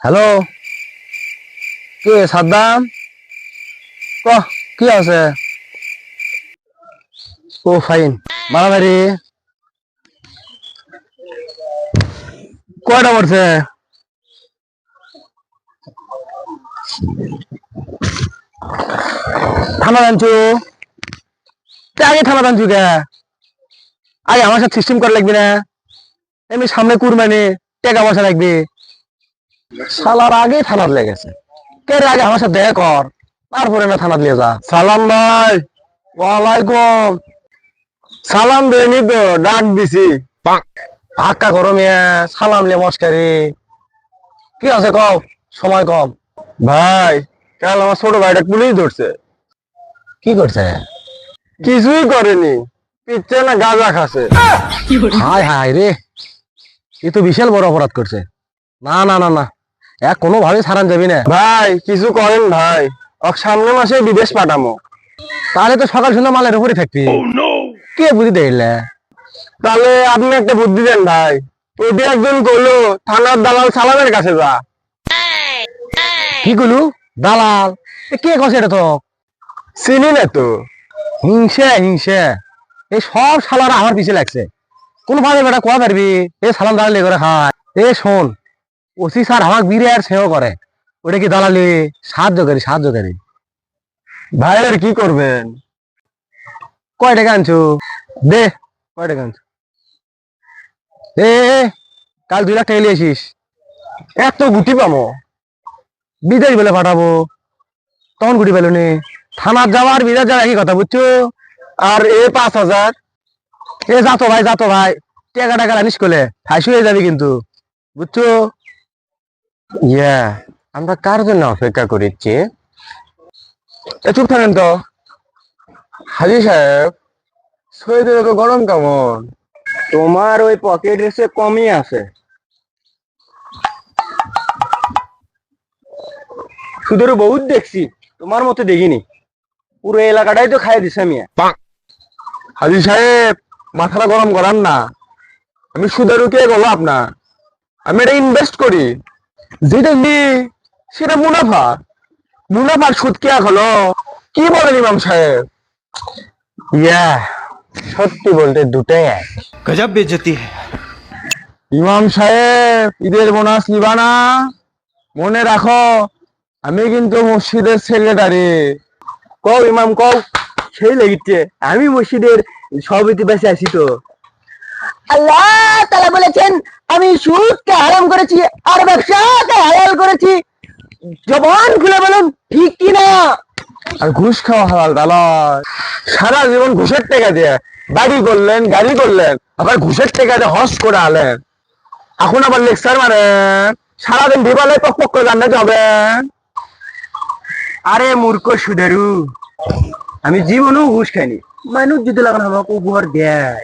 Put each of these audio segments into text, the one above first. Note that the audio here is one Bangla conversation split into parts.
হ্যালো, কে সাদ্দাম? কহ, কি আছে? ও ফাইন। মারামারি কয়টা পড়ছে? থানা জানছু? আগে থানা জানছু কে? আগে আমার সাথে সিস্টেম করা লাগবে না? এমনি সামনে কুরবানি, টাকা পয়সা লাগবে। শালার আগে থানার লেগেছে। কে রে, আগে আমার সাথে দেখা কর, তারপরে না থানা নিয়ে যা। সালাম ভাই। ওয়ালাইকুম সালাম। দেয়নি তো, ডাক দিছি। হাক্কা করো মিয়া, সালাম লে মস্কারি। কি আছে কও, সময় কম। ভাই, কাল আমার ছোট ভাইটা পুলিশ ধরছে। কি করছে? কিছুই করেনি, পিচ্ছে না গাঁজা খাচ্ছে। হায় হায় রে, এ তো বিশাল বড় অপরাধ করছে। না না না না, এক কোনোভাবে ছাড়ান যাবি না ভাই। কিছু করেন ভাই, সামনে মাসে বিদেশ পাঠামো। তাহলে তো সকাল সন্ধ্যা মালের উপরে থাকবি। কে বুঝি দেখলে? তাহলে আপনি একটা বুদ্ধি দেন ভাই। ওইটা একজন কইলো থানার দালাল সালামের কাছে যা। কি কইলু? দালাল? কে কছে এটা তো? চিনি না তো। হিংসে হিংসে, এই সব শালারা আমার পিছে লাগছে। কোন ভাবে বেটা কোয়া পারবি? এ সালাম দালালি করে খায়। এ শোন, ওসি স্যার আমাকে বিরে আর সেও করে। ওটা কি দালালি? সাহায্যকারী সাহায্যকারী। ভাই আর কি করবেন? কয় টাকা আনছো? দে, কয় টাকা আনছো? এ কাল 2 লাখ টাকা নিয়ে আসিস। এত গুটি পামো? বিদেশ বলে পাঠাবো, তখন গুটি পেল নি। থানার যাওয়ার বিদেশ যাওয়া একই কথা, বুঝছো? আর এ 5,000। এ যাতো ভাই, যাতো ভাই, টাকা টাকা আনিস করলে ফাঁসি হয়ে যাবি কিন্তু, বুঝছো? ইয়া, আমরা কার জন্য অপেক্ষা করিচ্ছি? চুপ থাকেন তো। হাজি সাহেব, শরীরে তো গরম কেমন? তোমার ওই পকেট এসে কমই আছে। সুদেরও বহুত দেখছি, তোমার মতো দেখিনি। পুরো এলাকাটাই তো খাই দিছে মিয়া। হাজি সাহেব, মাথাটা গরম করান না। আমি সুদেরু কে বলো আপনার? আমি এটা ইনভেস্ট করি। যেটা নি সেটা মুনাফা। মুনাফার সুদ কে হলো? কি বলেন ইমাম সাহেব? ইয়া, সত্যি বলতে দুটাই এক। गजब बेइज्जती है। ইমাম সাহেব, ঈদের বোনাস নিবা না? মনে রাখো, আমি কিন্তু মসজিদের সেক্রেটারি। কও ইমাম কও। সেই লেগেছে, আমি মসজিদের সভাপতি বেঁচে আছি তো। আল্লাহ তাআলা বলেছেন, আমি সুদকে হারাম করেছি আর ব্যবসাকে হালাল করেছি। জবান খুলে বলুন, ঠিক কি না? আর ঘুষ খাওয়া হালাল দালাল। সারা জীবন ঘুষের টাকা দিয়ে বাড়ি করলেন, গাড়ি করলেন, আবার ঘুষের টাকা দিয়ে হজ করে আলেন। এখন আবার লেকচার মারেন। সারাদিন বিবালে পক পক করে জান্নাতে হবেন। আরে মূর্খ সুদেরু, আমি জীবনেও ঘুষ খাইনি। মানুষ যদি লাগান আমাকে উপহার দেয়,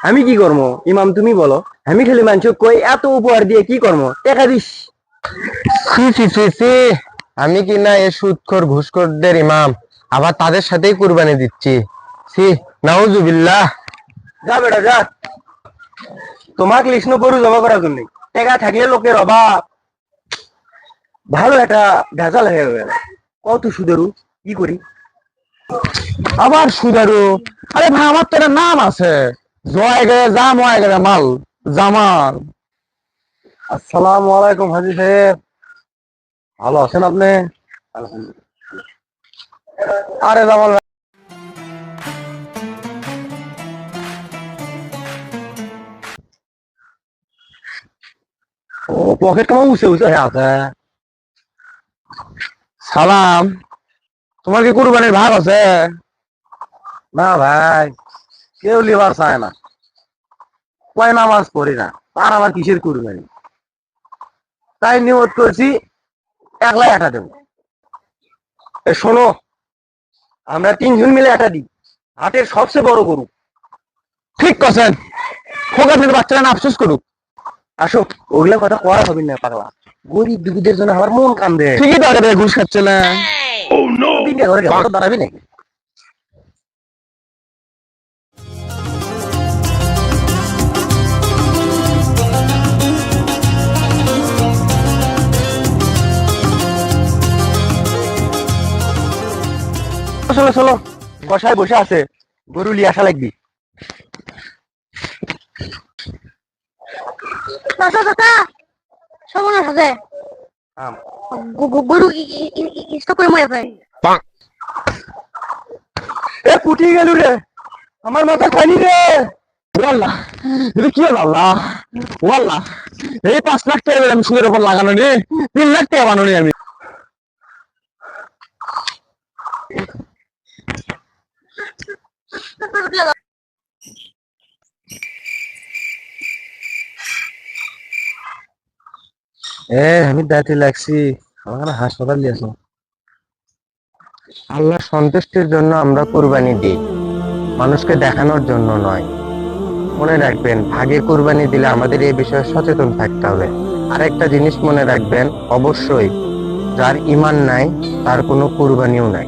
আমি কি করবো? ইমাম তুমি বলো। আমি খালি মানুষ কই এত উপহার দিয়ে কি করবো? টাকা দিস। সি সি সি সি, আমি কি না এ সুদখোর ঘুষখোরদের ইমাম, আবার তাদের সাথেই কুরবানি দিচ্ছি। সি, নাউজুবিল্লাহ। যা বেটা যা, তোমাকে লিখনো গরু জমা করার জন্য। টাকা থাকলে লোকের অভাব। ভালো একটা ভেজাল হয়ে গেল। কত সুদেরু, কি করি? আবার সুদেরু? আরে ভাই, আমার তো একটা নাম আছে। জয় গে জাম হয়ে গেলে মাল, জামাল। আসসালামু আলাইকুম হাজি সাহেব, ভালো আছেন আপনি? আরে জামাল ভাই, ও পকেট কেমন উঁচে উঁচে হয়ে আছে। সালাম, তোমার কি কুরবানির ভাগ আছে? না ভাই, কেউ লিবার চায় না। কয় নামাজ পড়ি না, তার আবার কিসের কুরবানি? তাই নিয়ত করছি 1 লাখ একটা দেবো। শোনো, আমরা 3 জন মিলে একটা দিই, হাটের সবচেয়ে বড় গরু। ঠিক করছেন, হোক আপনার বাচ্চারা না আফসোস করুক। আসো, ওগুলা কথা করা হবে না পাগলা। গরিব দুঃখীদের জন্য আমার মন কান্দে। ঠিকই তো, আগে ঘুষ খাচ্ছে না। দাঁড়াবি নাকি? চলো চলো, কষায় বসে আছে, গরু লিয়ে আসা লাগবি। চাচা সর্বনাশ আছে, গরু স্টক করে মরে যায়। এ পুটি গেল রে, আমার মাথা খাইনি রে। ওয়াল্লাহ, এটা কি হলো আল্লাহ, ওয়াল্লাহ এই 5 লাখ টাকা আমি সুদের উপর লাগানো নি, 3 লাখ টাকা বানানো আমি। আমি দাঁতে লাগছি, আমার হাসপাতাল দিয়েছ। আল্লাহ সন্তুষ্টির জন্য আমরা কুরবানি দিই, মানুষকে দেখানোর জন্য নয়। মনে রাখবেন, ভাগে কুরবানি দিলে আমাদের এই বিষয়ে সচেতন থাকতে হবে। আরেকটা জিনিস মনে রাখবেন, অবশ্যই যার ঈমান নাই তার কোনো কুরবানিও নাই।